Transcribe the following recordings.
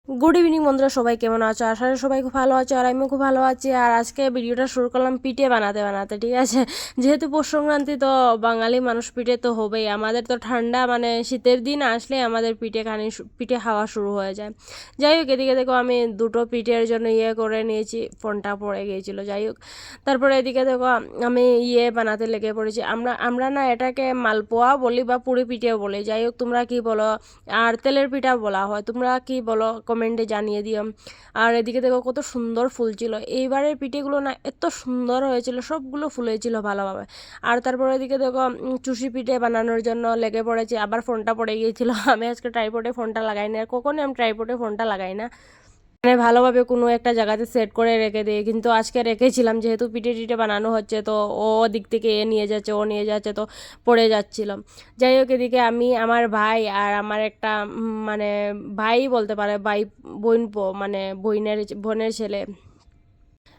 Good evening বন্ধুরা, সবাই কেমন আছো? আশা করি সবাই খুব ভালো আছো আর আমিও খুব ভালো আছি। আর আজকে ভিডিওটা শুরু করলাম পিঠে বানাতে বানাতে, ঠিক আছে। যেহেতু পৌষ সংক্রান্তি, তো বাঙালি মানুষ পিঠে তো হবেই। আমাদের তো ঠান্ডা মানে শীতের দিন আসলে আমাদের পিঠে খাওয়া শুরু হয়ে যায়। যাই হোক, এদিকে দেখো আমি দুটো পিঠের জন্য করে নিয়েছি, ফোনটা পড়ে গিয়েছিল। যাই হোক, তারপরে এদিকে দেখো আমি বানাতে লেগে পড়েছি। আমরা আমরা না এটাকে মালপোয়া বলি বা পুরি পিঠেও বলি। যাই হোক, তোমরা কি বলো? আর তেলের পিঠা বলা হয়, তোমরা কি বলো কমেন্টে জানিয়ে দিও। আর এদিকে দেখো কত সুন্দর ফুল ছিল এইবারের পিঠেগুলো, না এত সুন্দর হয়েছিল, সবগুলো ফুলেছিল ভালোভাবে। আর তারপরে এদিকে দেখো চুষি পিঠে বানানোর জন্য লেগে পড়েছি, আবার ফোনটা পড়ে গিয়েছিল। আমি আজকে ট্রাইপডে ফোনটা লাগাই না, আর কখনোই আমি ট্রাইপডে ফোনটা লাগাই না, মানে ভালোভাবে কোনো একটা জায়গাতে সেট করে রেখে দিই। কিন্তু আজকে রেখেছিলাম, যেহেতু পিঠে টিঠে বানানো হচ্ছে, তো ও দিক থেকে নিয়ে যাচ্ছে, ও নিয়ে যাচ্ছে, তো পড়ে যাচ্ছিল। যাই হোক, এদিকে আমি, আমার ভাই আর আমার একটা মানে ভাই বলতে পারে, ভাই বোন মানে বোনের ছেলে,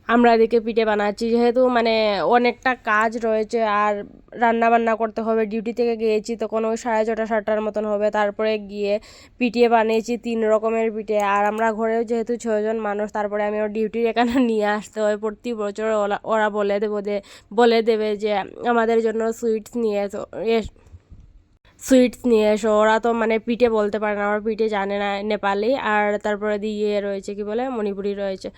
আমরা এদিকে পিঠে বানাচ্ছি। যেহেতু মানে অনেকটা কাজ রয়েছে আর রান্না বান্না করতে হবে, ডিউটি থেকে গিয়েছি তখন ওই 6:30-7টার মতন হবে। তারপরে গিয়ে পিঠে বানিয়েছি 3 রকমের পিঠে। আর আমরা ঘরেও যেহেতু 6জন মানুষ, তারপরে আমি ওর ডিউটির এখানে নিয়ে আসতে হয় প্রতি বছর। ওরা বলে দেবে যে আমাদের জন্য সুইটস নিয়ে এসো, সুইটস নিয়ে এসো। ওরা তো মানে পিঠে বলতে পারে না, ওরা পিঠে জানে না নেপালি। আর তারপরে দিয়ে রয়েছে কি বলে মণিপুরি রয়েছে,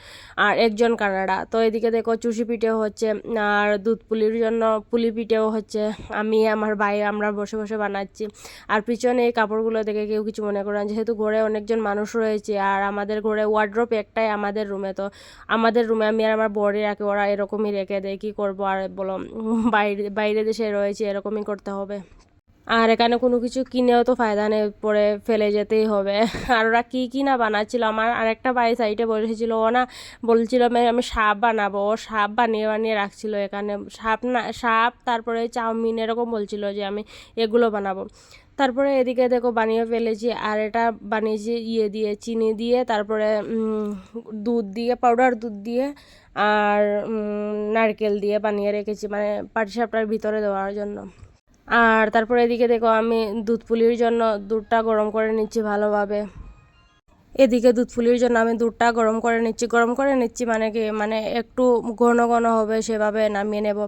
আর একজন কানাডা। তো এদিকে দেখো চুষি পিঠেও হচ্ছে, আর দুধ পুলির জন্য পুলি পিঠেও হচ্ছে। আমি আমার ভাই আমরা বসে বসে বানাচ্ছি। আর পিছনে এই কাপড়গুলো দেখে কেউ কিছু মনে করেন, যেহেতু ঘরে অনেকজন মানুষ রয়েছে আর আমাদের ঘরে ওয়ার্ড্রোপ একটাই আমাদের রুমে, তো আমাদের রুমে আমি আর আমার বড়ি রাখি, ওরা এরকমই রেখে দেয়। কী করবো আর বলো, বাইরে বাইরে দেশে রয়েছে, এরকমই করতে হবে। আর এখানে কোনো কিছু কিনেও তো ফায়দা নেই, পরে ফেলে যেতেই হবে। আর ওরা কী না বানাচ্ছিল, আমার আরেকটা ভাই সাইডে বসেছিল, ও না বলছিল আমি সাপ বানাবো, ও সাপ বানিয়ে বানিয়ে রাখছিল এখানে। সাপ, তারপরে চাউমিন, এরকম বলছিল যে আমি এগুলো বানাবো। তারপরে এদিকে দেখো বানিয়ে ফেলেছি। আর এটা বানিয়েছি দিয়ে চিনি দিয়ে, তারপরে দুধ দিয়ে, পাউডার দুধ দিয়ে, আর নারকেল দিয়ে বানিয়ে রেখেছি, মানে পাটিসাপটার ভিতরে দেওয়ার জন্য। আর তারপরে এদিকে দেখো আমি দুধ পুলির জন্য দুধটা গরম করে নিচ্ছি ভালোভাবে। এদিকে দুধ পুলির জন্য আমি দুধটা গরম করে নিচ্ছি মানে কি, মানে একটু ঘন ঘন হবে সেভাবে নামিয়ে নেব।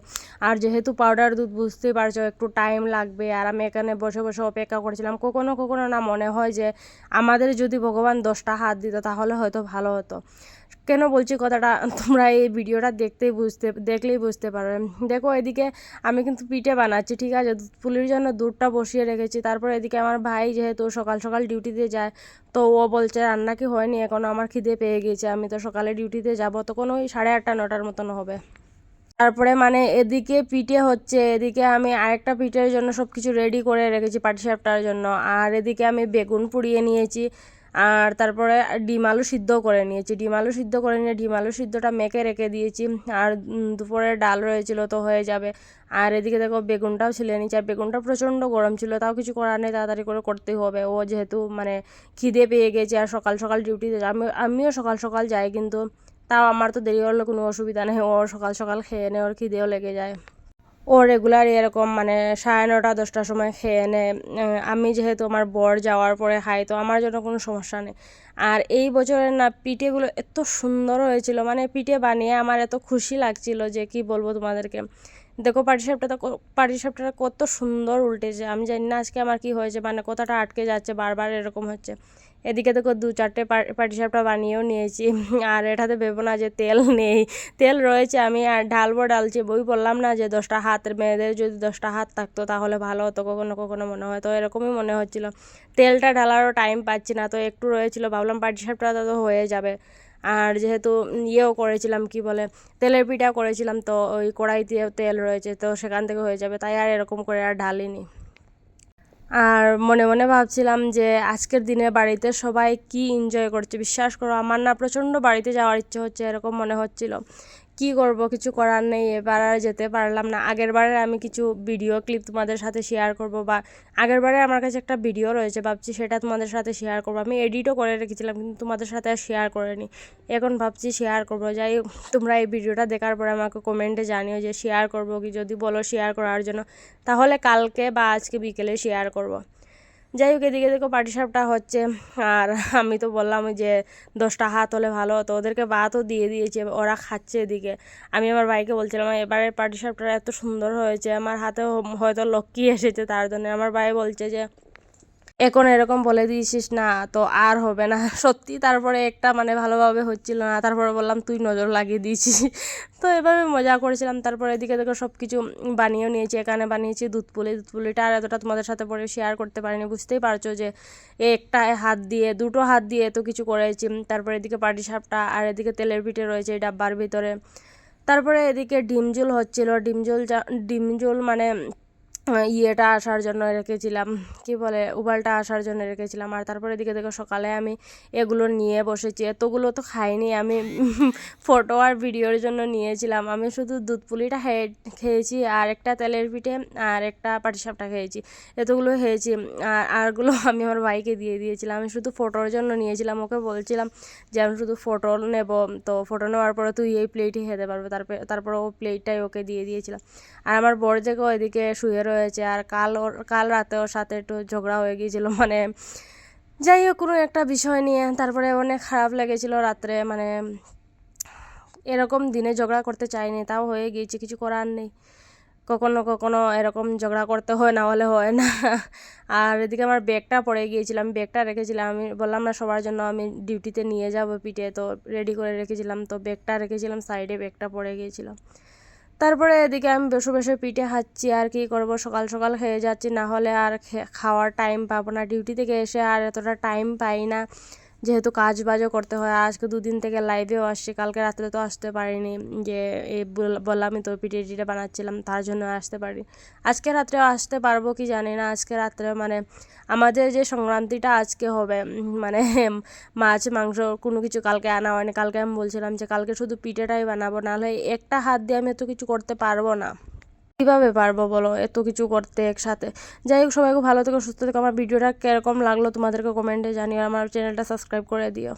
আর যেহেতু পাউডার দুধ, বুঝতেই পারছো একটু টাইম লাগবে। আর আমি এখানে বসে বসে অপেক্ষা করছিলাম। কখনো কখনো না মনে হয় যে আমাদের যদি ভগবান 10টা হাত দিত তাহলে হয়তো ভালো হতো। কেন বলছি কথাটা, তোমরা এই ভিডিওটা দেখলেই বুঝতে পারবে। দেখো এদিকে আমি কিন্তু পিঠে বানাচ্ছি, ঠিক আছে। দুধ পুলির জন্য দুধটা বসিয়ে রেখেছি। তারপর এদিকে আমার ভাই যেহেতু সকাল সকাল ডিউটিতে যায়, তো ও বলছে রান্না কি হয়নি এখনও, আমার খিদে পেয়ে গেছে, আমি তো সকালে ডিউটিতে যাব, তখন ওই 8:30-9টার মতন হবে। তারপরে মানে এদিকে পিঠে হচ্ছে, এদিকে আমি আরেকটা পিঠের জন্য সব কিছু রেডি করে রেখেছি পাটিসাপটার জন্য। আর এদিকে আমি বেগুন পুড়িয়ে নিয়েছি। আর তারপরে ডিম আলু সিদ্ধ করে নিয়েছি, ডিম আলু সিদ্ধ করে নিয়ে ডিম আলু সিদ্ধটা মেখে রেখে দিয়েছি। আর দুপুরে ডাল রয়েছিল, তো হয়ে যাবে। আর এদিকে দেখো বেগুনটাও ছিলে নিয়েছি। আর বেগুনটা প্রচণ্ড গরম ছিল, তাও কিছু করার নেই, তাড়াতাড়ি করে করতেই হবে। ও যেহেতু মানে খিদে পেয়ে গেছে আর সকাল সকাল ডিউটিতে, আমিও সকাল সকাল যাই, কিন্তু তাও আমার তো দেরি হলে কোনো অসুবিধা নেই, ওর সকাল সকাল খেয়ে নেয়, ওর খিদেও লেগে যায়। ও রেগুলার এরকম মানে 9:30-10টার সময় খেয়ে নেয়। আমি যেহেতু আমার বর যাওয়ার পরে খাই, তো আমার জন্য কোনো সমস্যা নেই। আর এই বছরের না পিঠেগুলো এত সুন্দর হয়েছিল, মানে পিঠে বানিয়ে আমার এত খুশি লাগছিল যে কি বলবো তোমাদেরকে। দেখো পাটিসাপটাটা কত সুন্দর উল্টেছে, আমি জানি না আজকে আমার কি হয়েছে, মানে কথাটা আটকে যাচ্ছে বারবার, এরকম হচ্ছে। এদিকে দেখো 2-4টে পাটিসাপটা বানিয়েও নিয়েছি। আর এটাতে ভেবো না যে তেল নেই, তেল রয়েছে, আমি আর ডালছি। বই বললাম না যে 10টা হাতের মেয়েদের যদি 10টা হাত থাকতো তাহলে ভালো হতো, কখনো কখনো মনে হয়, তো এরকমই মনে হচ্ছিল। তেলটা ঢালারও টাইম পাচ্ছি না, তো একটু রয়েছিল, ভাবলাম পাটিসাপটা তো হয়ে যাবে। আর যেহেতু করেছিলাম কি বলে, তেলের পিঠা করেছিলাম, তো ওই কড়াইতে তেল রয়েছে, তো সেখান থেকে হয়ে যাবে, তাই আর এরকম করে আর ঢালিনি। আর মনে মনে ভাবছিলাম যে আজকের দিনে বাড়িতে সবাই কি এনজয় করছে, বিশ্বাস করো আমার না প্রচণ্ড বাড়িতে যাওয়ার ইচ্ছে হচ্ছে, এরকম মনে হচ্ছিল। কি করব, কিছু করার নেই, এবার আর যেতে পারলাম না। আগেরবারে আমি কিছু ভিডিও ক্লিপ তোমাদের সাথে শেয়ার করব, বা আগেরবারে আমার কাছে একটা ভিডিও রয়েছে, ভাবছি সেটা তোমাদের সাথে শেয়ার করব। আমি এডিটও করে রেখেছিলাম, কিন্তু তোমাদের সাথে আর শেয়ার করিনি, এখন ভাবছি শেয়ার করব। যাই হোক, তোমরা এই ভিডিওটা দেখার পরে আমাকে কমেন্টে জানিও যে শেয়ার করব কি, যদি বলো শেয়ার করার জন্য তাহলে কালকে বা আজকে বিকেলে শেয়ার করব। যাই হোক, এদিকে দেখো পাটিসাপটা হচ্ছে। আর আমি তো বললাম যে 10টা হাত হলে ভালো হতো, ওদেরকে ভাতও দিয়ে দিয়েছে, ওরা খাচ্ছে এদিকে। আমি আমার ভাইকে বলছিলাম এবারের পাটিসাপটা এত সুন্দর হয়েছে, আমার হাতেও হয়তো লক্ষ্মী এসেছে তার জন্য। আমার ভাই বলছে যে এখন এরকম বলে দিয়েছিস না তো আর হবে না। সত্যি তারপরে একটা মানে ভালোভাবে হচ্ছিল না, তারপরে বললাম তুই নজর লাগিয়ে দিয়েছিস। তো এভাবে মজা করেছিলাম। তারপরে এদিকে দেখো সব কিছু বানিয়েও নিয়েছি। এখানে বানিয়েছি দুধ পুলিটা আর এতটা তোমাদের সাথে পরে শেয়ার করতে পারিনি, বুঝতেই পারছো যে একটা হাত দিয়ে দুটো হাত দিয়ে এত কিছু করেছি। তারপরে এদিকে পাটিসাপটা আর এদিকে তেলের পিঠে রয়েছে এই ডাব্বার ভিতরে। তারপরে এদিকে ডিমঝোল হচ্ছিল, ডিমঝোল মানে ইয়েটা আসার জন্য রেখেছিলাম, কি বলে উবালটা আসার জন্য রেখেছিলাম। আর তারপরে এদিকে দেখো সকালে আমি এগুলো নিয়ে বসেছি, এতগুলো তো খাইনি আমি, ফটো আর ভিডিওর জন্য নিয়েছিলাম। আমি শুধু দুধ পুলিটা খেয়েছি আর একটা তেলের পিঠে আর একটা পাটিসাপটা খেয়েছি, এতগুলো খেয়েছি। আর আরগুলো আমি আমার ভাইকে দিয়ে দিয়েছিলাম, আমি শুধু ফটোর জন্য নিয়েছিলাম। ওকে বলছিলাম যে আমি শুধু ফটো নেব, তো ফটো নেওয়ার পরে তুই এই প্লেটই খেতে পারবে। তারপর ও প্লেটটাই ওকে দিয়ে দিয়েছিলাম। আর আমার বর যেগো এদিকে শুয়ে রয়েছে, আর কাল রাতে ওর সাথে একটু ঝগড়া হয়ে গিয়েছিল, মানে যাই হোক কোনো একটা বিষয় নিয়ে। তারপরে অনেক খারাপ লেগেছিল রাত্রে, মানে এরকম দিনে ঝগড়া করতে চাইনি, তাও হয়ে গিয়েছে, কিছু করার নেই। কখনো কখনো এরকম ঝগড়া করতে হয়, না হলে হয় না। আর এদিকে আমার ব্যাগটা পড়ে গিয়েছিলাম, ব্যাগটা রেখেছিলাম, আমি বললাম না সবার জন্য আমি ডিউটিতে নিয়ে যাব পিঠে, তো রেডি করে রেখেছিলাম, তো ব্যাগটা রেখেছিলাম সাইডে, ব্যাগটা পড়ে গিয়েছিলাম। তারপরে এদিকে আমি বসে বসে পিঠে খাচ্ছি, আর কি করব, সকাল সকাল খেয়ে যাচ্ছি, না হলে আর খাওয়ার টাইম পাবো না। ডিউটি থেকে এসে আর এতটা টাইম পাই না, যেহেতু কাজ বাজও করতে হয়। আজকে 2 দিন থেকে লাইভেও আসছি, কালকে রাত্রে তো আসতে পারিনি, যে এই বললামই তো পিঠে টিঠে বানাচ্ছিলাম তার জন্য আসতে পারি। আজকে রাত্রেও আসতে পারবো কি জানি না। আজকে রাত্রে মানে আমাদের যে সংক্রান্তিটা আজকে হবে, মানে মাছ মাংস কোনো কিছু কালকে আনা হয়নি। কালকে আমি বলছিলাম যে কালকে শুধু পিঠেটাই বানাবো, নাহলে একটা হাত দিয়ে আমি এত কিছু করতে পারবো না। কীভাবে পারবো বলো এত কিছু করতে একসাথে। যাই হোক, সবাই খুব ভালো থেকো, সুস্থ থেকো। আমার ভিডিওটা কীরকম লাগলো তোমাদেরকে কমেন্টে জানিও, আমার চ্যানেলটা সাবস্ক্রাইব করে দিও।